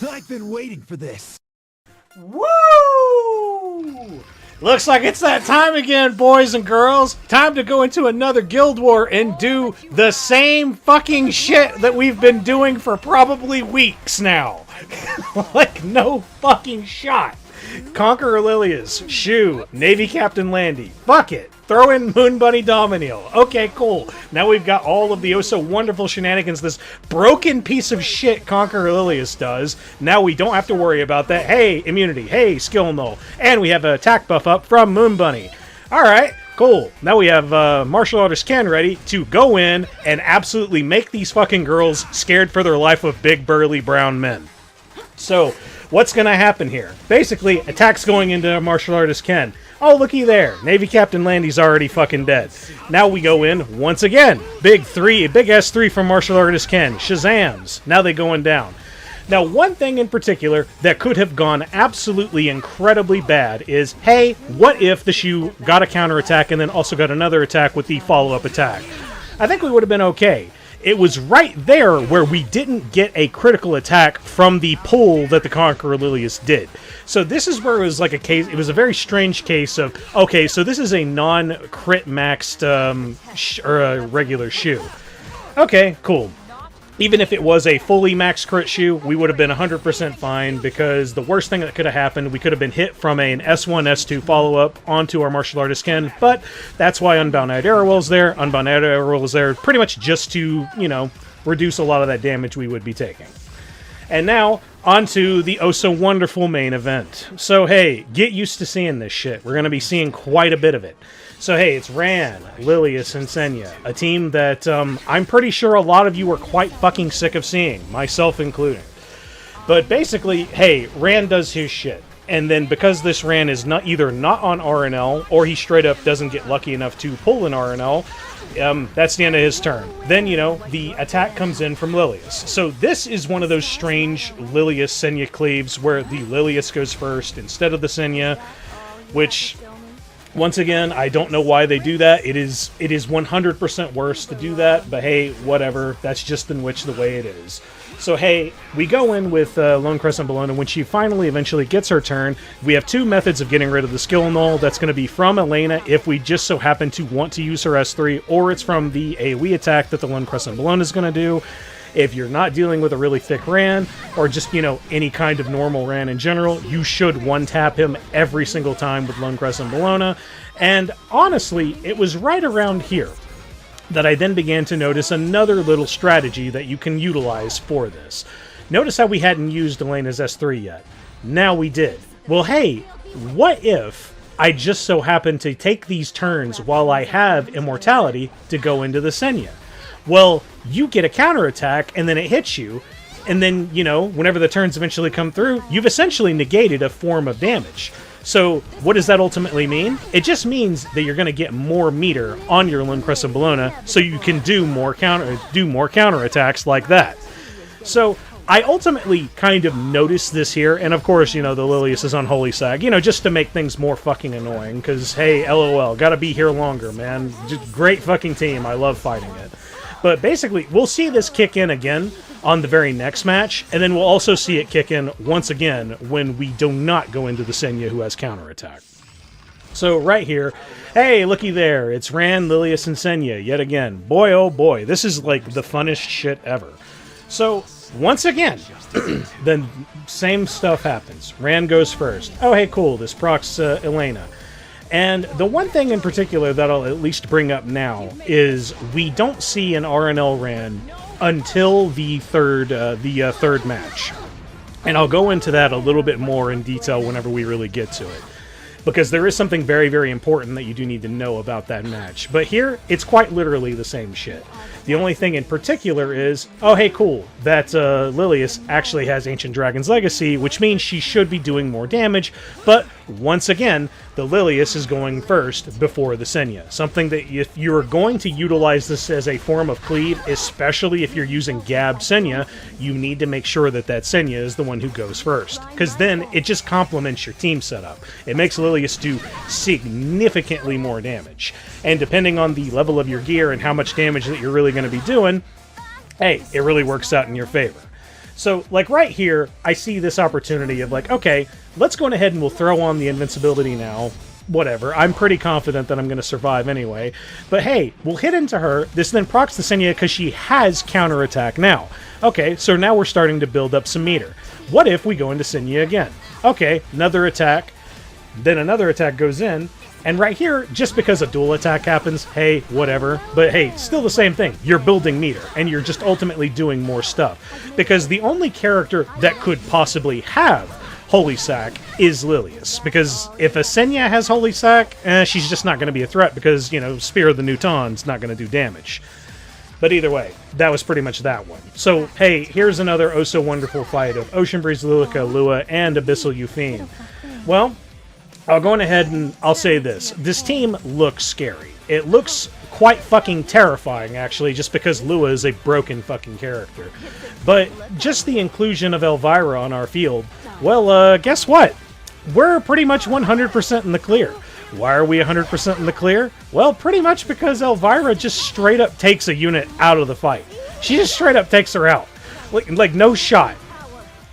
I've been waiting for this. Woo! Looks like it's that time again, boys and girls. Time to go into another Guild War and do the same fucking shit that we've been doing for probably weeks now. Like, no fucking shot. Conqueror Lilias, Choux, Navy Captain Landy. Fuck it. Throw in Moon Bunny Dominiel. Okay, cool. Now we've got all of the oh-so-wonderful shenanigans this broken piece of shit Conqueror Lilias does. Now we don't have to worry about that. Hey, immunity. Hey, skill null. And we have an attack buff up from Moon Bunny. Alright, cool. Now we have Martial Artist Ken ready to go in and absolutely make these fucking girls scared for their life of big, burly, brown men. So, what's going to happen here? Basically, attacks going into Martial Artist Ken. Oh, looky there. Navy Captain Landy's already fucking dead. Now we go in once again. Big S3 from Martial Artist Ken. Shazams. Now they going down. Now, one thing in particular that could have gone absolutely incredibly bad is, hey, what if the Choux got a counterattack and then also got another attack with the follow-up attack? I think we would have been okay. It was right there where we didn't get a critical attack from the pull that the Conqueror Lilias did. So this is where it was like a case, it was a very strange case of, okay, so this is a non-crit maxed regular Choux. Okay, cool. Even if it was a fully maxed crit Choux, we would have been 100% fine, because the worst thing that could have happened, we could have been hit from an S1, S2 follow-up onto our Martial Artist Ken, but that's why Unbound Arowell's there. Unbound Arowell's there pretty much just to, you know, reduce a lot of that damage we would be taking. And now, onto the oh-so-wonderful main event. So, hey, get used to seeing this shit. We're going to be seeing quite a bit of it. So, hey, it's Ran, Lilias, and Senya, a team that I'm pretty sure a lot of you are quite fucking sick of seeing, myself including. But basically, hey, Ran does his shit. And then because this Ran is either not on RNL, or he straight up doesn't get lucky enough to pull an RNL, that's the end of his turn. Then, you know, the attack comes in from Lilias. So this is one of those strange Lilias-Senya cleaves where the Lilias goes first instead of the Senya, which, once again, I don't know why they do that. It is 100% worse to do that, but hey, whatever. That's just in which the way it is. So hey, we go in with Lone Crescent Bellona. When she finally eventually gets her turn, we have two methods of getting rid of the skill null. That's going to be from Elena if we just so happen to want to use her S3, or it's from the AoE attack that the Lone Crescent Bellona is going to do. If you're not dealing with a really thick Ran, or just, you know, any kind of normal Ran in general, you should one-tap him every single time with Lone Crescent Bellona. And honestly, it was right around here that I then began to notice another little strategy that you can utilize for this. Notice how we hadn't used Elena's S3 yet. Now we did. Well, hey, what if I just so happen to take these turns while I have Immortality to go into the Senya? Well, you get a counterattack, and then it hits you, and then, you know, whenever the turns eventually come through, you've essentially negated a form of damage. So, what does that ultimately mean? It just means that you're going to get more meter on your Lone Crescent Bellona, so you can do more counterattacks like that. So, I ultimately kind of noticed this here, and of course, you know, the Lilias is on Holy Sag, you know, just to make things more fucking annoying, because, hey, LOL, gotta be here longer, man. Just great fucking team, I love fighting it. But basically, we'll see this kick in again on the very next match, and then we'll also see it kick in once again when we do not go into the Senya who has counterattack. So right here, hey, looky there, it's Ran, Lilias, and Senya yet again. Boy, oh boy, this is like the funnest shit ever. So, once again, then same stuff happens. Ran goes first. Oh, hey, cool, this procs Elena. And the one thing in particular that I'll at least bring up now is we don't see an RNL Ran until the third match. And I'll go into that a little bit more in detail whenever we really get to it, because there is something very, very important that you do need to know about that match. But here, it's quite literally the same shit. The only thing in particular is, oh hey cool, that Lilias actually has Ancient Dragon's Legacy, which means she should be doing more damage, but once again, the Lilias is going first before the Senya. Something that if you're going to utilize this as a form of cleave, especially if you're using Gab Senya, you need to make sure that that Senya is the one who goes first, because then it just complements your team setup. It makes Lilias do significantly more damage, and depending on the level of your gear and how much damage that you're really going to be doing, hey, it really works out in your favor. So, like, right here, I see this opportunity of, like, okay, let's go ahead and we'll throw on the invincibility now. Whatever. I'm pretty confident that I'm going to survive anyway. But hey, we'll hit into her. This then procs the Senya because she has counterattack now. Okay, so now we're starting to build up some meter. What if we go into Senya again? Okay, another attack. Then another attack goes in. And right here, just because a dual attack happens, hey, whatever. But hey, still the same thing. You're building meter, and you're just ultimately doing more stuff. Because the only character that could possibly have Holy Sack is Lilias. Because if a Senya has Holy Sack, she's just not going to be a threat because, you know, Spear of the Newton's not going to do damage. But either way, that was pretty much that one. So, hey, here's another oh-so-wonderful fight of Ocean Breeze, Luluca, Lua, and Abyssal Yufine. Well, I'll go on ahead and I'll say this. This team looks scary. It looks quite fucking terrifying, actually, just because Lua is a broken fucking character. But just the inclusion of Elvira on our field, well, guess what? We're pretty much 100% in the clear. Why are we 100% in the clear? Well, pretty much because Elvira just straight up takes a unit out of the fight. She just straight up takes her out. Like no shot.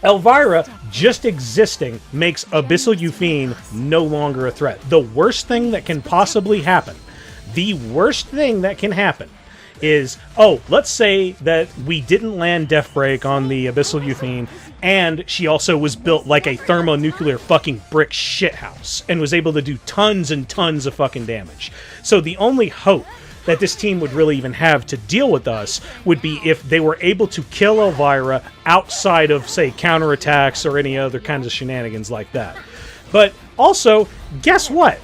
Elvira just existing makes Abyssal Yufine no longer a threat. The worst thing that can possibly happen, the worst thing that can happen is, oh, let's say that we didn't land Death Break on the Abyssal Yufine, and she also was built like a thermonuclear fucking brick shithouse, and was able to do tons and tons of fucking damage. So the only hope that this team would really even have to deal with us would be if they were able to kill Elvira outside of, say, counterattacks or any other kinds of shenanigans like that. But also, guess what?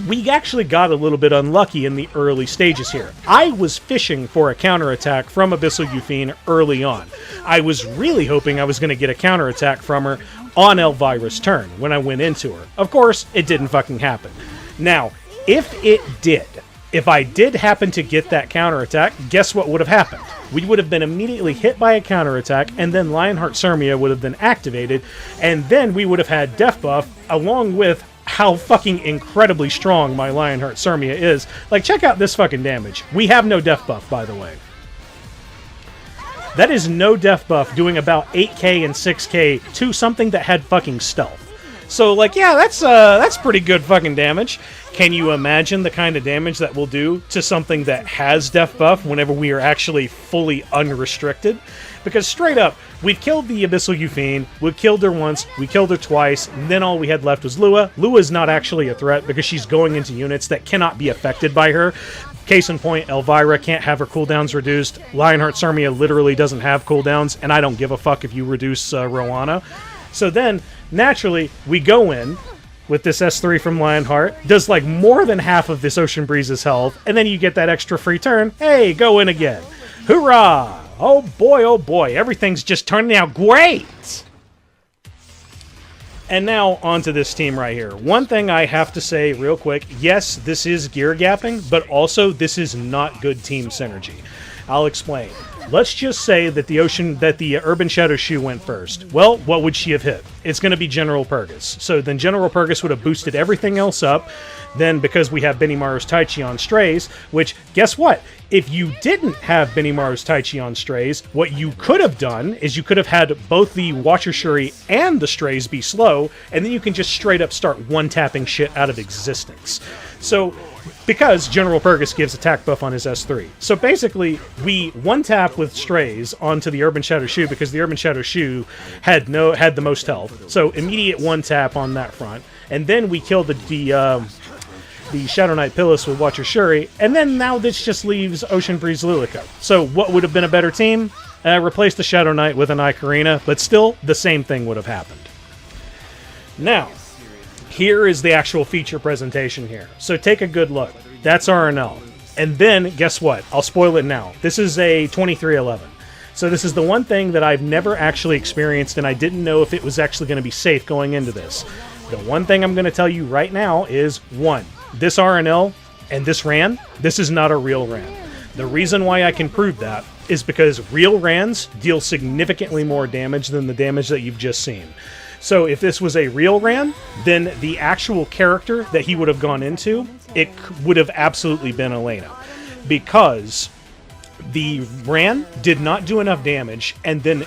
We actually got a little bit unlucky in the early stages here. I was fishing for a counterattack from Abyssal Yufine early on. I was really hoping I was going to get a counterattack from her on Elvira's turn when I went into her. Of course, it didn't fucking happen. Now, if it did, if I did happen to get that counterattack, guess what would have happened? We would have been immediately hit by a counterattack, and then Lionheart Cermia would have been activated, and then we would have had death buff along with how fucking incredibly strong my Lionheart Cermia is. Like, check out this fucking damage. We have no death buff, by the way. That is no death buff doing about 8k and 6k to something that had fucking stealth. So, like, yeah, that's pretty good fucking damage. Can you imagine the kind of damage that we'll do to something that has death buff whenever we are actually fully unrestricted? Because straight up, we've killed the Abyssal Yufine, we've killed her once, we killed her twice, and then all we had left was Lua. Lua's not actually a threat because she's going into units that cannot be affected by her. Case in point, Elvira can't have her cooldowns reduced. Lionheart Cermia literally doesn't have cooldowns, and I don't give a fuck if you reduce Roana. So then, naturally, we go in with this S3 from Lionheart, does like more than half of this Ocean Breeze's health, and then you get that extra free turn. Hey, go in again. Hoorah! Oh boy, everything's just turning out great! And now, onto this team right here. One thing I have to say real quick, yes, this is gear gapping, but also this is not good team synergy. I'll explain. Let's just say that the Urban Shadow Choux went first. Well, what would she have hit? It's going to be General Purrgis. So then General Purrgis would have boosted everything else up. Then, because we have Benimaru's Taichi on Straze, which, guess what? If you didn't have Benimaru's Taichi on Straze, what you could have done is you could have had both the Watcher Schuri and the Straze be slow, and then you can just straight up start one-tapping shit out of existence. So, because General Purrgis gives attack buff on his S3. So basically, we one-tap with Straze onto the Urban Shadow Choux because the Urban Shadow Choux had the most health. So immediate one-tap on that front. And then we killed the Shadow Knight Pyllis with Watcher Schuri, and then now this just leaves Ocean Breeze Luluca. So what would have been a better team? Replace the Shadow Knight with an Icarina, but still, the same thing would have happened. Now, here is the actual feature presentation here. So take a good look. That's RNL. And then, guess what? I'll spoil it now. This is a 2311. So this is the one thing that I've never actually experienced, and I didn't know if it was actually going to be safe going into this. The one thing I'm going to tell you right now is, one, this RNL and this RAN, this is not a real RAN. The reason why I can prove that is because real RANs deal significantly more damage than the damage that you've just seen. So if this was a real RAN, then the actual character that he would have gone into, it would have absolutely been Elena. Because the Ran did not do enough damage, and then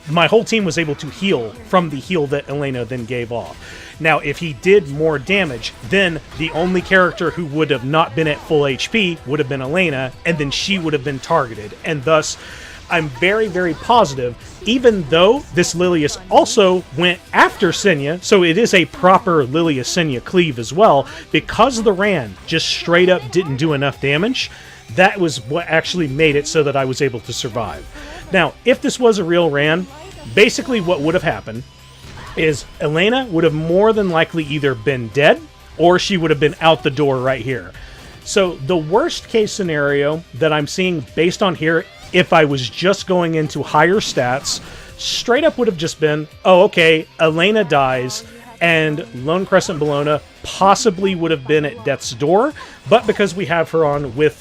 my whole team was able to heal from the heal that Elena then gave off. Now, if he did more damage, then the only character who would have not been at full HP would have been Elena, and then she would have been targeted. And thus, I'm very, very positive, even though this Lilias also went after Senya, so it is a proper Lilias Senya cleave as well, because the Ran just straight up didn't do enough damage. That was what actually made it so that I was able to survive. Now, if this was a real Ran, basically what would have happened is Elena would have more than likely either been dead or she would have been out the door right here. So the worst case scenario that I'm seeing based on here, if I was just going into higher stats, straight up would have just been, oh, okay, Elena dies, and Lone Crescent Bellona possibly would have been at death's door, but because we have her on with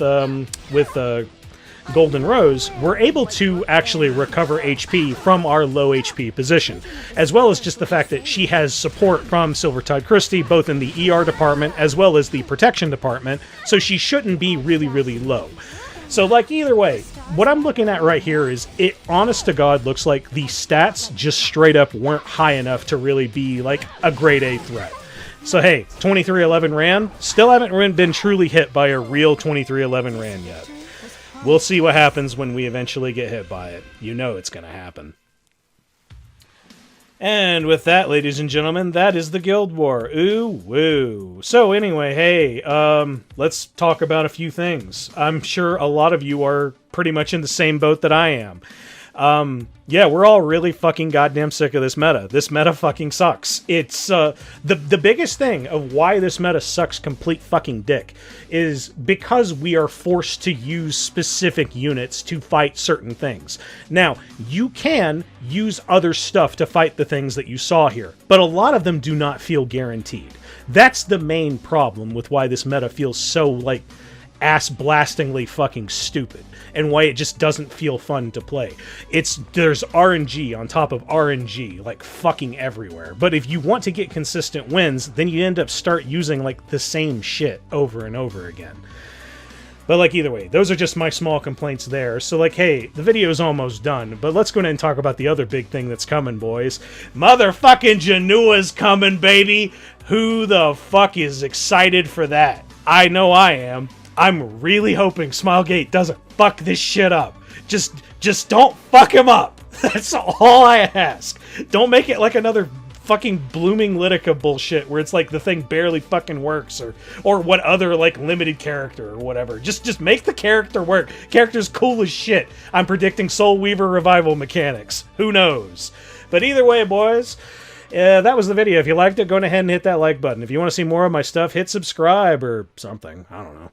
Golden Rose, we're able to actually recover HP from our low HP position, as well as just the fact that she has support from Silvertide Christy, both in the ER department as well as the protection department, so she shouldn't be really, really low. So, like, either way, what I'm looking at right here is, it, honest to God, looks like the stats just straight up weren't high enough to really be, like, a grade A threat. So, hey, 2311 Ran, still haven't been truly hit by a real 2311 Ran yet. We'll see what happens when we eventually get hit by it. You know it's going to happen. And with that, ladies and gentlemen, that is the Guild War. Ooh, woo. So anyway, hey, let's talk about a few things. I'm sure a lot of you are pretty much in the same boat that I am. Yeah, we're all really fucking goddamn sick of this meta. This meta fucking sucks. It's, the biggest thing of why this meta sucks complete fucking dick is because we are forced to use specific units to fight certain things. Now, you can use other stuff to fight the things that you saw here, but a lot of them do not feel guaranteed. That's the main problem with why this meta feels so, like, ass-blastingly fucking stupid, and why it just doesn't feel fun to play. There's RNG on top of RNG, like, fucking everywhere. But if you want to get consistent wins, then you end up start using, like, the same shit over and over again. But, like, either way, those are just my small complaints there. So, like, hey, the video's almost done, but let's go ahead and talk about the other big thing that's coming, boys. Motherfucking Jenua's coming, baby! Who the fuck is excited for that? I know I am. I'm really hoping Smilegate doesn't fuck this shit up. Just don't fuck him up. That's all I ask. Don't make it like another fucking Blooming Lilica bullshit where it's like the thing barely fucking works, or what other, like, limited character or whatever. Just make the character work. Character's cool as shit. I'm predicting Soul Weaver revival mechanics. Who knows? But either way, boys, that was the video. If you liked it, go ahead and hit that like button. If you want to see more of my stuff, hit subscribe or something. I don't know.